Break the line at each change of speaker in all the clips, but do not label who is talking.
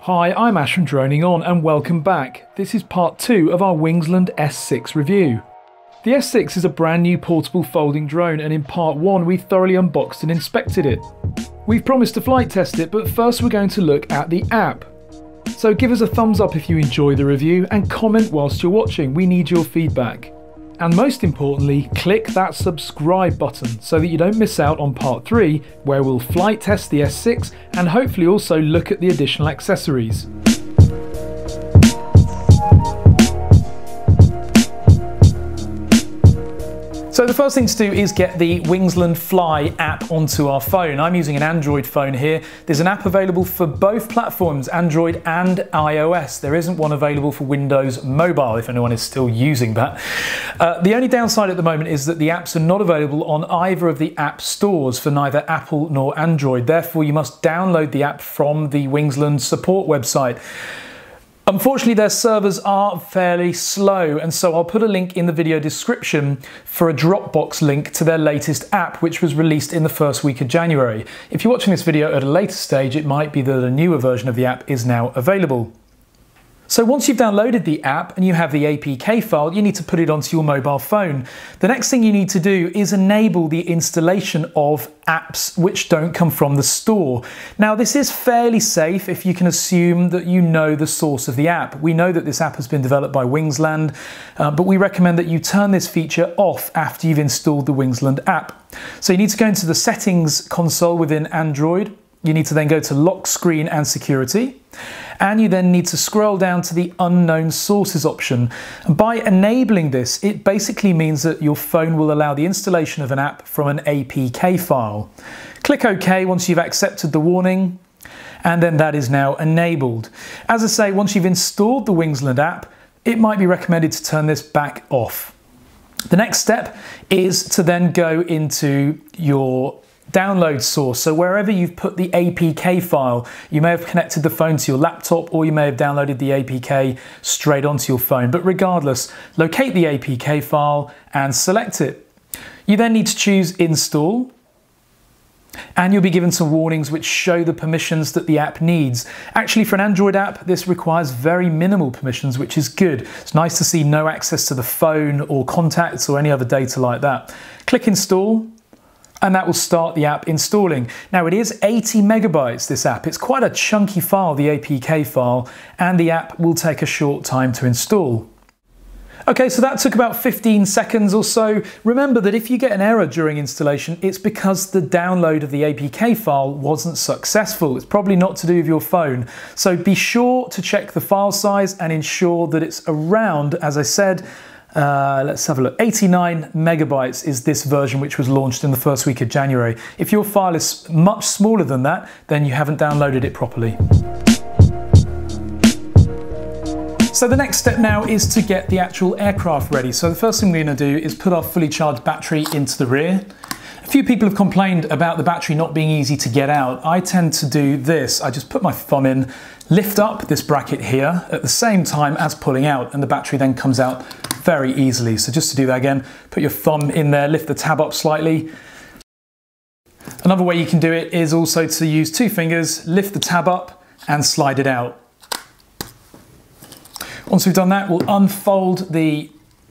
Hi, I'm Ash from DroningON and welcome back. This is part 2 of our Wingsland S6 review. The S6 is a brand new portable folding drone, and in part 1 we thoroughly unboxed and inspected it. We've promised to flight test it, but first we're going to look at the app. So give us a thumbs up if you enjoy the review and comment whilst you're watching. We need your feedback. And most importantly, click that subscribe button so that you don't miss out on part 3, where we'll flight test the S6 and hopefully also look at the additional accessories. So the first thing to do is get the Wingsland Fly app onto our phone. I'm using an Android phone here. There's an app available for both platforms, Android and iOS. There isn't one available for Windows Mobile, if anyone is still using that. The only downside at the moment is that the apps are not available on either of the app stores for neither Apple nor Android. Therefore, you must download the app from the Wingsland support website. Unfortunately, their servers are fairly slow, and so I'll put a link in the video description for a Dropbox link to their latest app, which was released in the first week of January. If you're watching this video at a later stage, it might be that a newer version of the app is now available. So once you've downloaded the app and you have the APK file, you need to put it onto your mobile phone. The next thing you need to do is enable the installation of apps which don't come from the store. Now, this is fairly safe if you can assume that you know the source of the app. We know that this app has been developed by Wingsland, but we recommend that you turn this feature off after you've installed the Wingsland app. So you need to go into the settings console within Android. You need to then go to lock screen and security, and you then need to scroll down to the unknown sources option. And by enabling this, it basically means that your phone will allow the installation of an app from an APK file. Click OK once you've accepted the warning, and then that is now enabled. As I say, once you've installed the Wingsland app, it might be recommended to turn this back off. The next step is to then go into your download source. So wherever you've put the APK file, you may have connected the phone to your laptop, or you may have downloaded the APK straight onto your phone. But regardless, locate the APK file and select it. You then need to choose Install, and you'll be given some warnings which show the permissions that the app needs. Actually, for an Android app, this requires very minimal permissions, which is good. It's nice to see no access to the phone or contacts or any other data like that. Click Install, and that will start the app installing. Now, it is 80 megabytes, this app. It's quite a chunky file, the APK file, and the app will take a short time to install. Okay, so that took about 15 seconds or so. Remember that if you get an error during installation, it's because the download of the APK file wasn't successful. It's probably not to do with your phone. So be sure to check the file size and ensure that it's around, as I said, let's have a look. 89 megabytes is this version, which was launched in the first week of January. If your file is much smaller than that, then you haven't downloaded it properly. So the next step now is to get the actual aircraft ready. So the first thing we're going to do is put our fully charged battery into the rear. A few people have complained about the battery not being easy to get out. I tend to do this. I just put my thumb in, lift up this bracket here at the same time as pulling out, and the battery then comes out very easily. So just to do that again, put your thumb in there, lift the tab up slightly. Another way you can do it is also to use two fingers, lift the tab up and slide it out. Once we've done that, we'll unfold the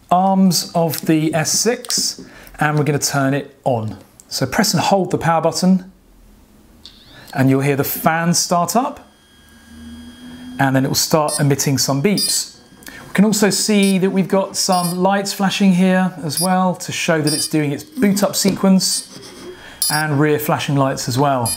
arms of the S6 and we're going to turn it on. So press and hold the power button and you'll hear the fan start up, and then it will start emitting some beeps. We can also see that we've got some lights flashing here as well to show that it's doing its boot up sequence, and rear flashing lights as well.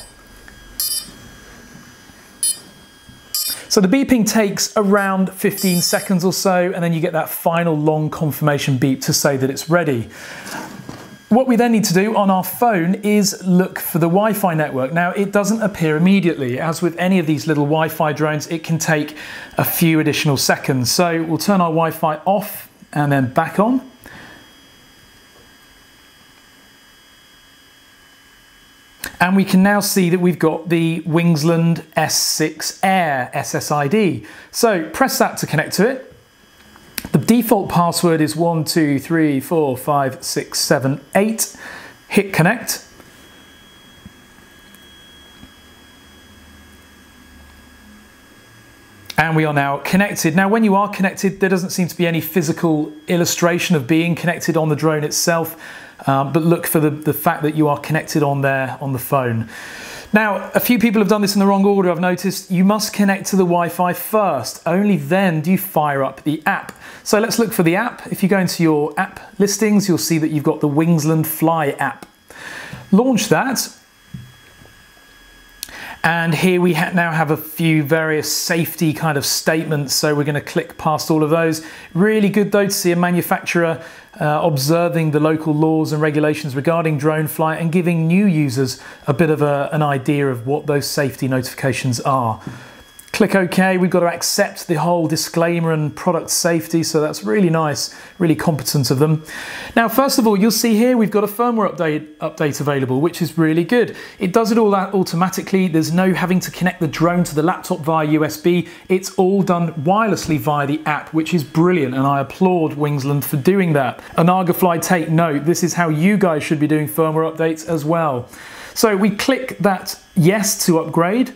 So the beeping takes around 15 seconds or so, and then you get that final long confirmation beep to say that it's ready. What we then need to do on our phone is look for the Wi-Fi network. Now, it doesn't appear immediately. As with any of these little Wi-Fi drones, it can take a few additional seconds. So we'll turn our Wi-Fi off and then back on. And we can now see that we've got the Wingsland S6 Air SSID. So press that to connect to it. The default password is 12345678. Hit connect. And we are now connected. Now, when you are connected, there doesn't seem to be any physical illustration of being connected on the drone itself, but look for the fact that you are connected on there on the phone. Now, a few people have done this in the wrong order, I've noticed. You must connect to the Wi-Fi first. Only then do you fire up the app. So let's look for the app. If you go into your app listings, you'll see that you've got the Wingsland Fly app. Launch that. And here we now have a few various safety kind of statements, so we're going to click past all of those. Really good though to see a manufacturer observing the local laws and regulations regarding drone flight and giving new users a bit of an idea of what those safety notifications are. Click OK. We've got to accept the whole disclaimer and product safety, so that's really nice, really competent of them. Now, first of all, you'll see here we've got a firmware update available, which is really good. It does it all that automatically. There's no having to connect the drone to the laptop via USB. It's all done wirelessly via the app, which is brilliant, and I applaud Wingsland for doing that. And Argafly, take note, this is how you guys should be doing firmware updates as well. So we click that yes to upgrade,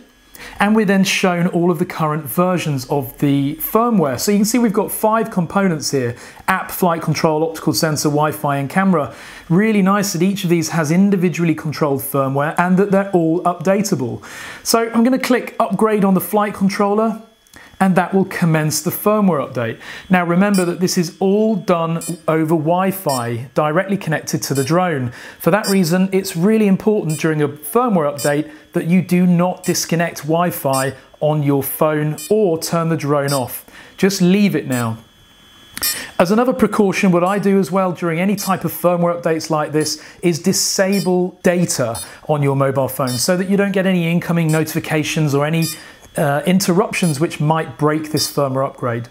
and we're then shown all of the current versions of the firmware. So you can see we've got 5 components here: app, flight control, optical sensor, Wi-Fi and camera. Really nice that each of these has individually controlled firmware and that they're all updatable. So I'm going to click upgrade on the flight controller, and that will commence the firmware update. Now remember that this is all done over Wi-Fi, directly connected to the drone. For that reason, it's really important during a firmware update that you do not disconnect Wi-Fi on your phone or turn the drone off. Just leave it now. As another precaution, what I do as well during any type of firmware updates like this is disable data on your mobile phone so that you don't get any incoming notifications or any interruptions which might break this firmware upgrade.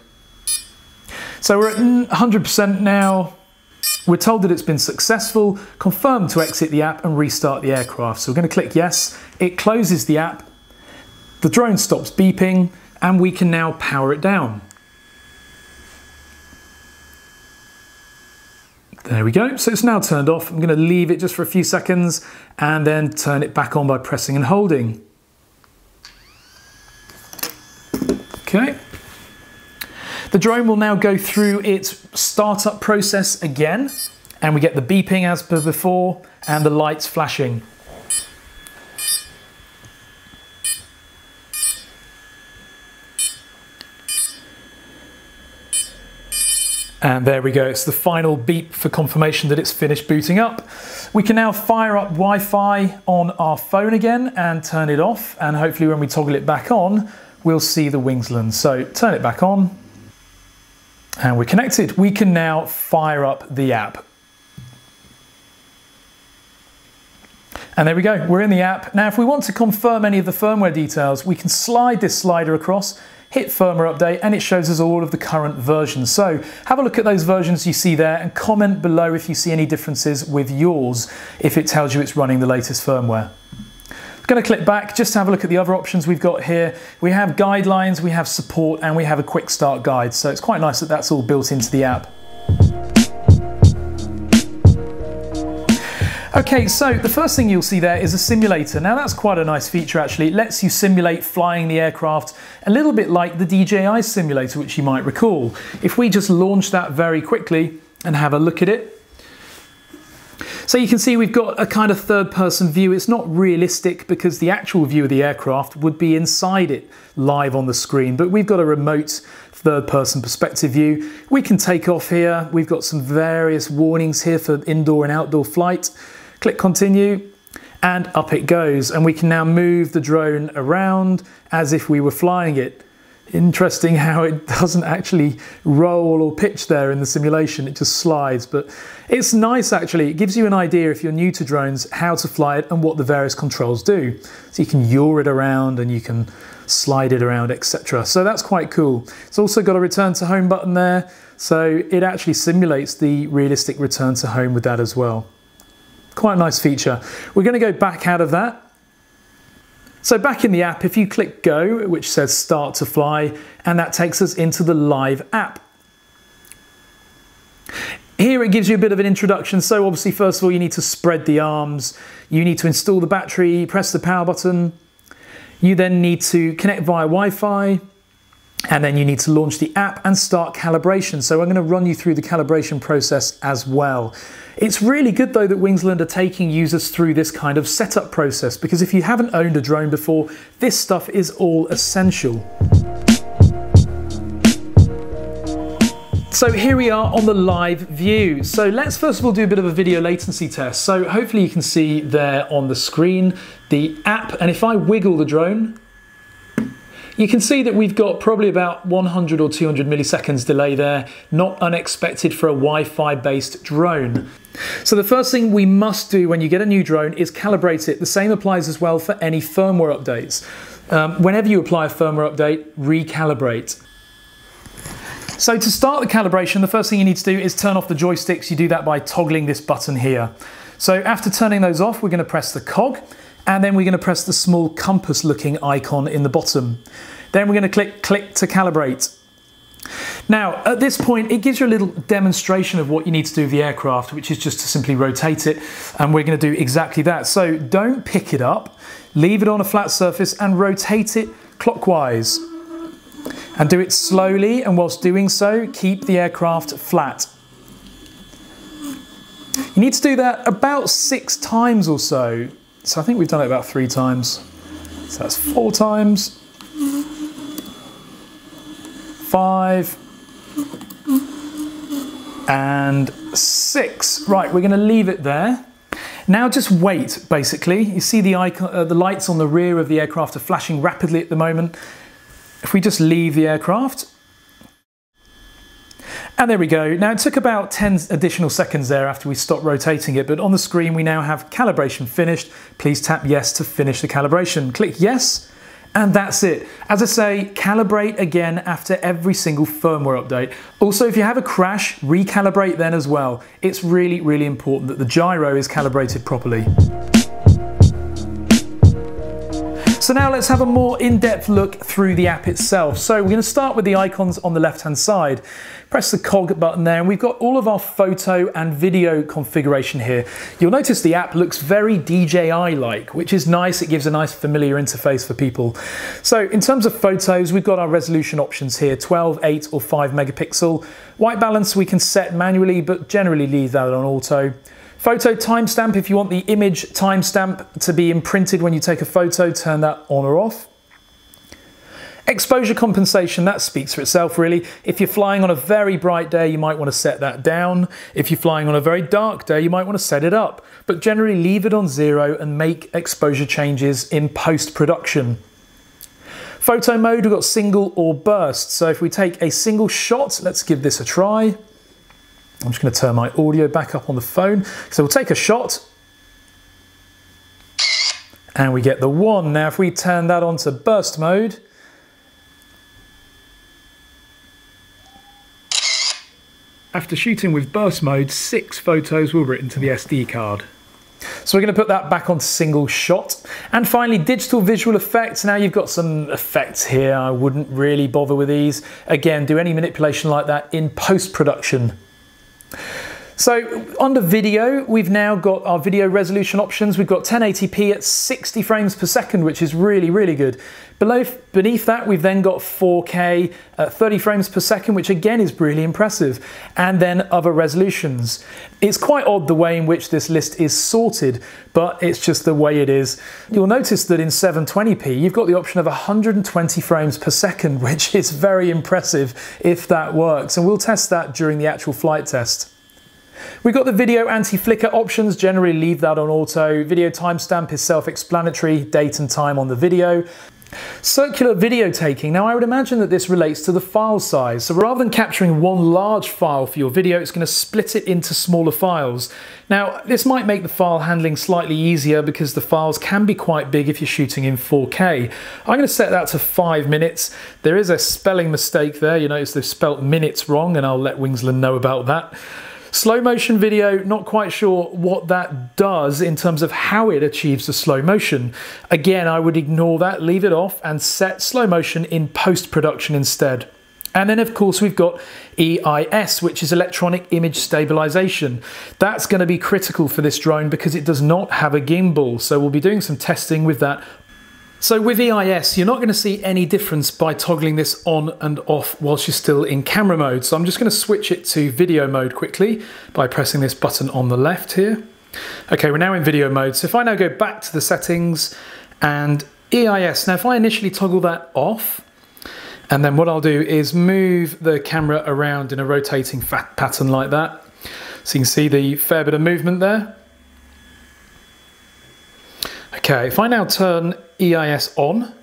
So we're at 100% now. We're told that it's been successful. Confirm to exit the app and restart the aircraft. So we're going to click yes. It closes the app. The drone stops beeping and we can now power it down. There we go. So it's now turned off. I'm going to leave it just for a few seconds and then turn it back on by pressing and holding. Okay. The drone will now go through its startup process again, and we get the beeping as per before and the lights flashing. And there we go, it's the final beep for confirmation that it's finished booting up. We can now fire up Wi-Fi on our phone again and turn it off, and hopefully when we toggle it back on, we'll see the Wingsland. So turn it back on and we're connected. We can now fire up the app. And there we go, we're in the app. Now if we want to confirm any of the firmware details, we can slide this slider across, hit firmware update, and it shows us all of the current versions. So have a look at those versions you see there and comment below if you see any differences with yours, if it tells you it's running the latest firmware. Going to click back just to have a look at the other options we've got here. We have guidelines, we have support, and we have a quick start guide. So it's quite nice that that's all built into the app. Okay, so the first thing you'll see there is a simulator. Now that's quite a nice feature actually. It lets you simulate flying the aircraft a little bit like the DJI simulator, which you might recall. If we just launch that very quickly and have a look at it. So you can see we've got a kind of third-person view. It's not realistic because the actual view of the aircraft would be inside it live on the screen, but we've got a remote third-person perspective view. We can take off here. We've got some various warnings here for indoor and outdoor flight. Click continue and up it goes, and we can now move the drone around as if we were flying it. Interesting how it doesn't actually roll or pitch there in the simulation, it just slides, but it's nice actually. It gives you an idea if you're new to drones how to fly it and what the various controls do. So you can yaw it around and you can slide it around, etc. So that's quite cool. It's also got a return to home button there, so it actually simulates the realistic return to home with that as well. Quite a nice feature. We're going to go back out of that. So back in the app, if you click go, which says start to fly, and that takes us into the live app. Here it gives you a bit of an introduction. So obviously, first of all, you need to spread the arms. You need to install the battery, press the power button. You then need to connect via Wi-Fi. And then you need to launch the app and start calibration. So I'm going to run you through the calibration process as well. It's really good though that Wingsland are taking users through this kind of setup process, because if you haven't owned a drone before, this stuff is all essential. So here we are on the live view. So let's first of all do a bit of a video latency test. So hopefully you can see there on the screen the app, and if I wiggle the drone, you can see that we've got probably about 100 or 200 milliseconds delay there, not unexpected for a Wi-Fi based drone. So the first thing we must do when you get a new drone is calibrate it. The same applies as well for any firmware updates. Whenever you apply a firmware update, recalibrate. So to start the calibration, the first thing you need to do is turn off the joysticks. You do that by toggling this button here. So after turning those off, we're going to press the cog, and then we're going to press the small compass looking icon in the bottom. Then we're going to click to calibrate. Now at this point it gives you a little demonstration of what you need to do with the aircraft, which is just to simply rotate it, and we're going to do exactly that. So don't pick it up, leave it on a flat surface and rotate it clockwise. And do it slowly, and whilst doing so, keep the aircraft flat. You need to do that about 6 times or so. So I think we've done it about 3 times. So that's 4 times. 5. And 6. Right, we're going to leave it there. Now just wait, basically. You see the icon, the lights on the rear of the aircraft are flashing rapidly at the moment. If we just leave the aircraft, and there we go. Now it took about 10 additional seconds there after we stopped rotating it, but on the screen we now have calibration finished. Please tap yes to finish the calibration. Click yes, and that's it. As I say, calibrate again after every single firmware update. Also, if you have a crash, recalibrate then as well. It's really, really important that the gyro is calibrated properly. So now let's have a more in-depth look through the app itself. So we're going to start with the icons on the left-hand side. Press the cog button there, and we've got all of our photo and video configuration here. You'll notice the app looks very DJI-like, which is nice. It gives a nice familiar interface for people. So in terms of photos, we've got our resolution options here, 12, 8 or 5 megapixel. White balance we can set manually, but generally leave that on auto. Photo timestamp, if you want the image timestamp to be imprinted when you take a photo, turn that on or off. Exposure compensation, that speaks for itself really. If you're flying on a very bright day, you might want to set that down. If you're flying on a very dark day, you might want to set it up. But generally leave it on 0 and make exposure changes in post-production. Photo mode, we've got single or burst. So if we take a single shot, let's give this a try. I'm just going to turn my audio back up on the phone. So we'll take a shot and we get the 1. Now if we turn that on to burst mode, after shooting with burst mode, 6 photos were written to the SD card. So we're going to put that back on single shot. And finally, digital visual effects. Now you've got some effects here. I wouldn't really bother with these. Again, do any manipulation like that in post-production. So under video, we've now got our video resolution options. We've got 1080p at 60 frames per second, which is really, really good. Beneath that, we've then got 4K at 30 frames per second, which again is really impressive. And then other resolutions. It's quite odd the way in which this list is sorted, but it's just the way it is. You'll notice that in 720p, you've got the option of 120 frames per second, which is very impressive if that works. And we'll test that during the actual flight test. We've got the video anti-flicker options, generally leave that on auto. Video timestamp is self-explanatory, date and time on the video. Circular video taking. Now I would imagine that this relates to the file size. So rather than capturing one large file for your video, it's going to split it into smaller files. Now this might make the file handling slightly easier because the files can be quite big if you're shooting in 4K. I'm going to set that to 5 minutes. There is a spelling mistake there. You notice they've spelt minutes wrong, and I'll let Wingsland know about that. Slow motion video, not quite sure what that does in terms of how it achieves the slow motion. Again, I would ignore that, leave it off and set slow motion in post-production instead. And then of course we've got EIS, which is electronic image stabilization. That's going to be critical for this drone because it does not have a gimbal. So we'll be doing some testing with that. So with EIS, you're not going to see any difference by toggling this on and off whilst you're still in camera mode. So I'm just going to switch it to video mode quickly by pressing this button on the left here. Okay, we're now in video mode. So if I now go back to the settings and EIS, now if I initially toggle that off, and then what I'll do is move the camera around in a rotating pattern like that. So you can see the fair bit of movement there. Okay, if I now turn EIS on,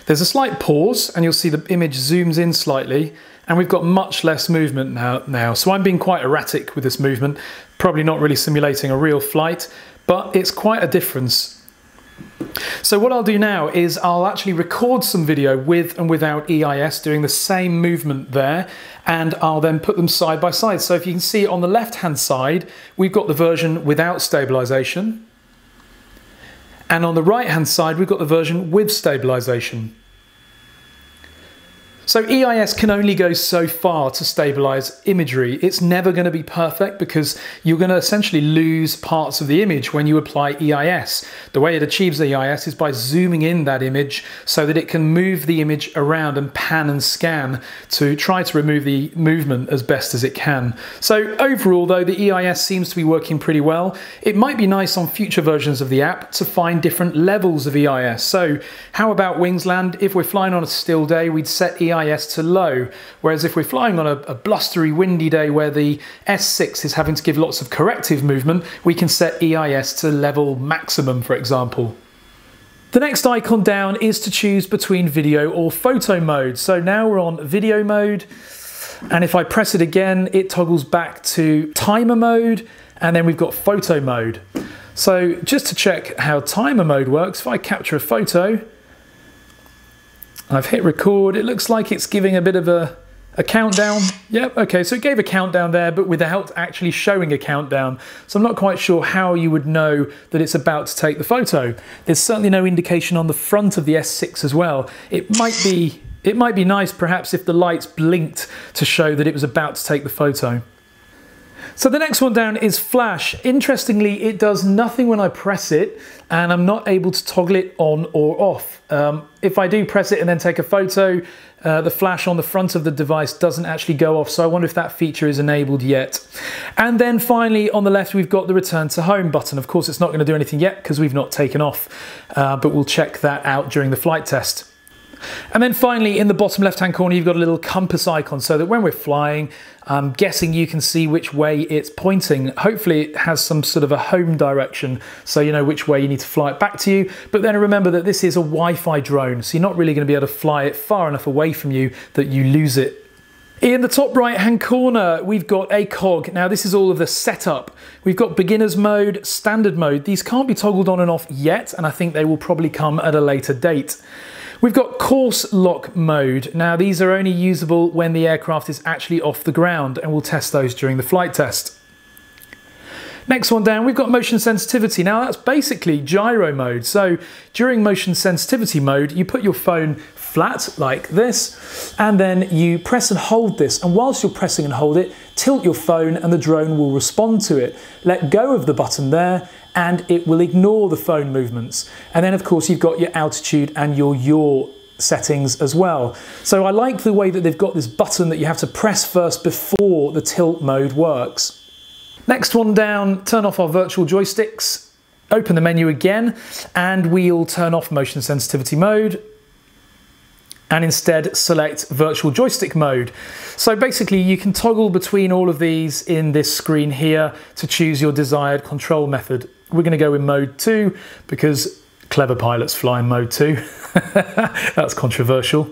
there's a slight pause and you'll see the image zooms in slightly and we've got much less movement now. So I'm being quite erratic with this movement, probably not really simulating a real flight, but it's quite a difference. So what I'll do now is I'll actually record some video with and without EIS doing the same movement there, and I'll then put them side by side. So if you can see on the left hand side, we've got the version without stabilization. And on the right hand side, we've got the version with stabilization. So EIS can only go so far to stabilize imagery. It's never going to be perfect because you're going to essentially lose parts of the image when you apply EIS. The way it achieves the EIS is by zooming in that image so that it can move the image around and pan and scan to try to remove the movement as best as it can. So overall though, the EIS seems to be working pretty well. It might be nice on future versions of the app to find different levels of EIS. So how about Wingsland? If we're flying on a still day, we'd set EIS to low, whereas if we're flying on a blustery windy day where the S6 is having to give lots of corrective movement, we can set EIS to level maximum, for example. The next icon down is to choose between video or photo mode. So now we're on video mode, and if I press it again, it toggles back to timer mode, and then we've got photo mode. So just to check how timer mode works, if I capture a photo, I've hit record, it looks like it's giving a bit of a countdown. Yep, okay, so it gave a countdown there, but without actually showing a countdown. So I'm not quite sure how you would know that it's about to take the photo. There's certainly no indication on the front of the S6 as well. It might be nice perhaps if the lights blinked to show that it was about to take the photo. So the next one down is flash. Interestingly, it does nothing when I press it, and I'm not able to toggle it on or off. If I do press it and then take a photo, the flash on the front of the device doesn't actually go off, so I wonder if that feature is enabled yet. And then finally on the left we've got the return to home button. Of course it's not going to do anything yet because we've not taken off, but we'll check that out during the flight test. And then finally in the bottom left hand corner you've got a little compass icon so that when we're flying, I'm guessing you can see which way it's pointing. Hopefully it has some sort of a home direction so you know which way you need to fly it back to you. But then remember that this is a Wi-Fi drone, so you're not really going to be able to fly it far enough away from you that you lose it. In the top right hand corner we've got a cog. Now this is all of the setup. We've got beginners mode, standard mode. These can't be toggled on and off yet, and I think they will probably come at a later date. We've got course lock mode. Now these are only usable when the aircraft is actually off the ground, and we'll test those during the flight test. Next one down, we've got motion sensitivity. Now that's basically gyro mode. So during motion sensitivity mode, you put your phone flat like this, and then you press and hold this. And whilst you're pressing and hold it, tilt your phone and the drone will respond to it. Let go of the button there and it will ignore the phone movements. And then of course you've got your altitude and your yaw settings as well. So I like the way that they've got this button that you have to press first before the tilt mode works. Next one down, turn off our virtual joysticks, open the menu again, and we'll turn off motion sensitivity mode and instead select virtual joystick mode. So basically you can toggle between all of these in this screen here to choose your desired control method. We're going to go in mode 2 because clever pilots fly in mode 2. That's controversial.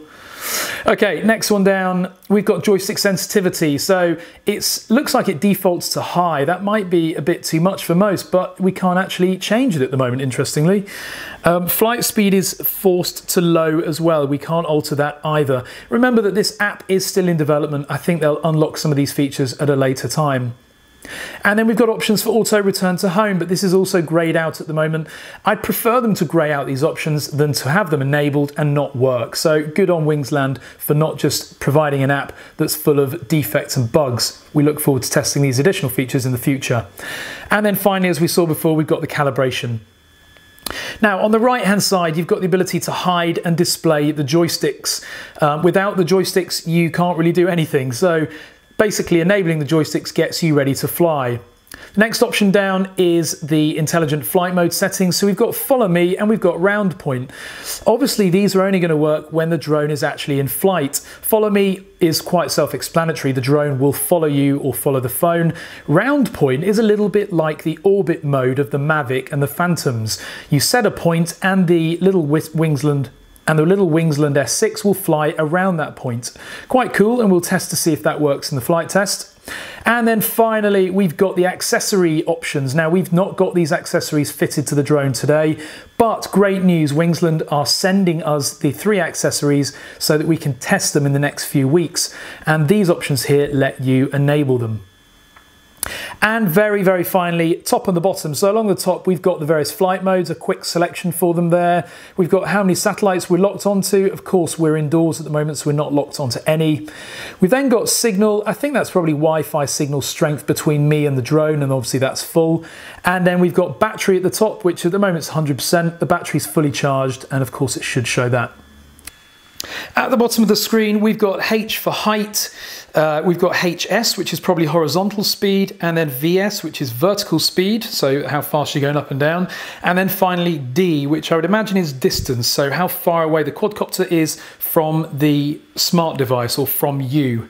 Okay, next one down, we've got joystick sensitivity. So it looks like it defaults to high. That might be a bit too much for most, but we can't actually change it at the moment, interestingly. Flight speed is forced to low as well. We can't alter that either. Remember that this app is still in development. I think they'll unlock some of these features at a later time. And then we've got options for auto return to home, but this is also greyed out at the moment. I'd prefer them to grey out these options than to have them enabled and not work. So good on Wingsland for not just providing an app that's full of defects and bugs. We look forward to testing these additional features in the future. And then finally, as we saw before, we've got the calibration. Now on the right hand side you've got the ability to hide and display the joysticks. Without the joysticks you can't really do anything, so basically enabling the joysticks gets you ready to fly. The next option down is the intelligent flight mode settings. So we've got follow me and we've got round point. Obviously these are only going to work when the drone is actually in flight. Follow me is quite self-explanatory. The drone will follow you or follow the phone. Round point is a little bit like the orbit mode of the Mavic and the Phantoms. You set a point and the little Wingsland S6 will fly around that point. Quite cool, and we'll test to see if that works in the flight test. And then finally we've got the accessory options. Now we've not got these accessories fitted to the drone today, but great news, Wingsland are sending us the 3 accessories so that we can test them in the next few weeks, and these options here let you enable them. And very finally, top and the bottom. So along the top we've got the various flight modes, a quick selection for them there. We've got how many satellites we're locked onto. Of course we're indoors at the moment, so we're not locked onto any. We've then got signal. I think that's probably Wi-Fi signal strength between me and the drone, and obviously that's full. And then we've got battery at the top, which at the moment is 100%. The battery's fully charged, and of course it should show that. At the bottom of the screen we've got H for height, we've got HS, which is probably horizontal speed, and then VS, which is vertical speed, so how fast you're going up and down, and then finally D, which I would imagine is distance, so how far away the quadcopter is from the smart device or from you.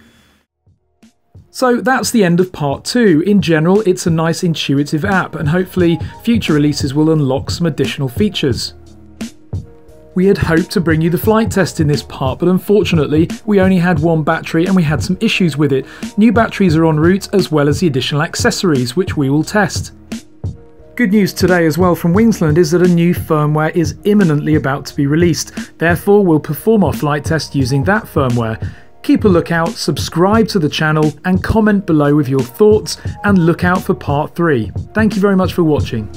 So that's the end of part 2. In general, it's a nice intuitive app, and hopefully future releases will unlock some additional features. We had hoped to bring you the flight test in this part, but unfortunately we only had 1 battery and we had some issues with it. New batteries are en route, as well as the additional accessories, which we will test. Good news today as well from Wingsland is that a new firmware is imminently about to be released. Therefore we'll perform our flight test using that firmware. Keep a lookout, subscribe to the channel and comment below with your thoughts, and look out for part 3. Thank you very much for watching.